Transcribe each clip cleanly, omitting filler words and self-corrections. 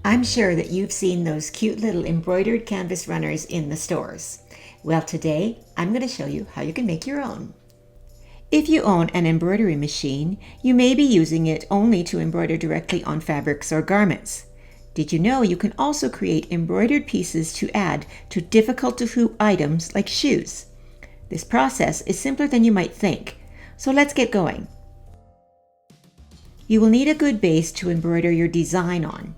I'm sure that you've seen those cute little embroidered canvas runners in the stores. Well, today I'm going to show you how you can make your own. If you own an embroidery machine, you may be using it only to embroider directly on fabrics or garments. Did you know you can also create embroidered pieces to add to difficult to hoop items like shoes? This process is simpler than you might think, so let's get going. You will need a good base to embroider your design on.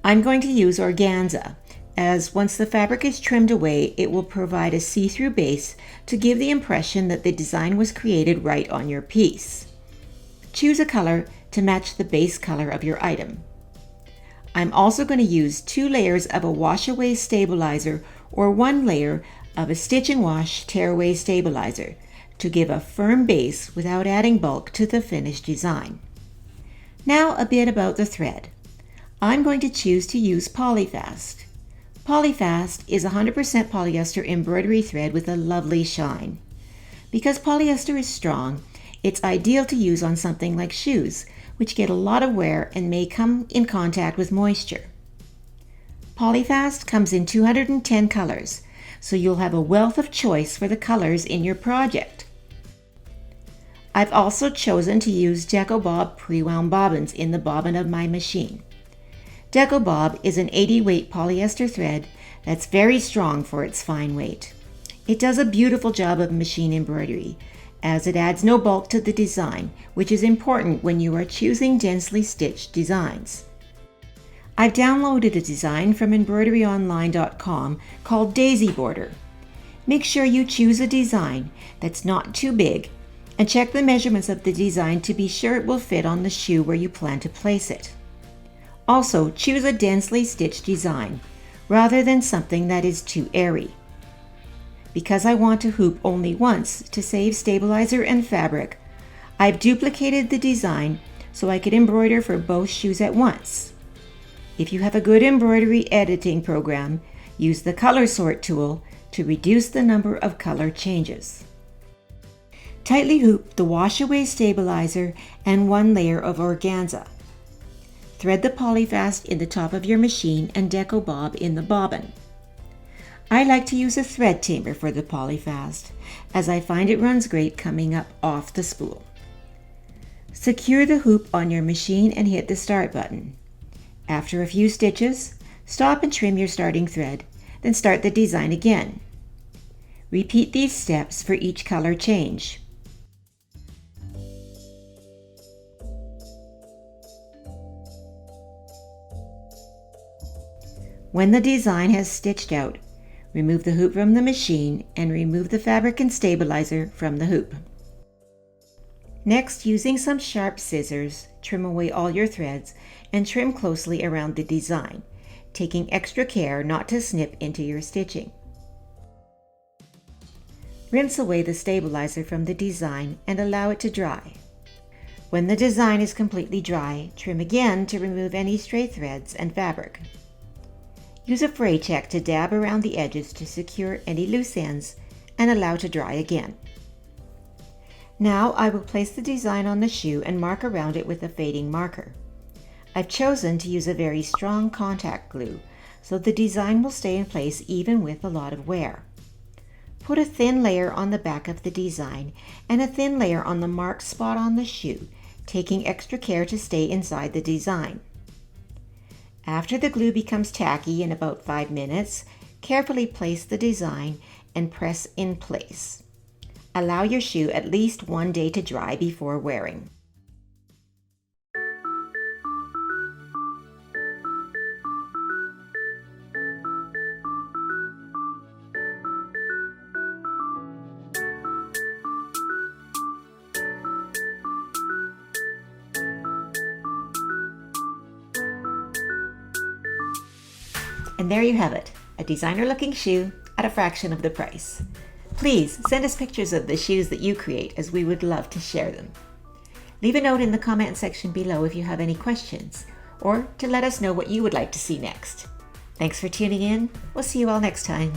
I'm going to use organza, as once the fabric is trimmed away, it will provide a see-through base to give the impression that the design was created right on your piece. Choose a color to match the base color of your item. I'm also going to use 2 layers of a wash-away stabilizer or 1 layer of a stitch and wash tear-away stabilizer to give a firm base without adding bulk to the finished design. Now a bit about the thread. I'm going to choose to use Polyfast. Polyfast is 100% polyester embroidery thread with a lovely shine. Because polyester is strong, it's ideal to use on something like shoes, which get a lot of wear and may come in contact with moisture. Polyfast comes in 210 colors, so you'll have a wealth of choice for the colors in your project. I've also chosen to use Deco Bob pre-wound bobbins in the bobbin of my machine. Deco Bob is an 80 weight polyester thread that's very strong for its fine weight. It does a beautiful job of machine embroidery, as it adds no bulk to the design, which is important when you are choosing densely stitched designs. I've downloaded a design from embroideryonline.com called Daisy Border. Make sure you choose a design that's not too big and check the measurements of the design to be sure it will fit on the shoe where you plan to place it. Also, choose a densely stitched design rather than something that is too airy. Because I want to hoop only once to save stabilizer and fabric, I've duplicated the design so I could embroider for both shoes at once. If you have a good embroidery editing program, use the color sort tool to reduce the number of color changes. Tightly hoop the wash-away stabilizer and 1 layer of organza. Thread the Polyfast in the top of your machine and Deco Bob in the bobbin. I like to use a thread tamer for the Polyfast, as I find it runs great coming up off the spool. Secure the hoop on your machine and hit the start button. After a few stitches, stop and trim your starting thread, then start the design again. Repeat these steps for each color change. When the design has stitched out, remove the hoop from the machine and remove the fabric and stabilizer from the hoop. Next, using some sharp scissors, trim away all your threads and trim closely around the design, taking extra care not to snip into your stitching. Rinse away the stabilizer from the design and allow it to dry. When the design is completely dry, trim again to remove any stray threads and fabric. Use a fray check to dab around the edges to secure any loose ends and allow to dry again. Now I will place the design on the shoe and mark around it with a fading marker. I've chosen to use a very strong contact glue, so the design will stay in place even with a lot of wear. Put a thin layer on the back of the design and a thin layer on the marked spot on the shoe, taking extra care to stay inside the design. After the glue becomes tacky in about 5 minutes, carefully place the design and press in place. Allow your shoe at least 1 day to dry before wearing. And there you have it, a designer-looking shoe at a fraction of the price. Please send us pictures of the shoes that you create, as we would love to share them. Leave a note in the comment section below if you have any questions, or to let us know what you would like to see next. Thanks for tuning in. We'll see you all next time.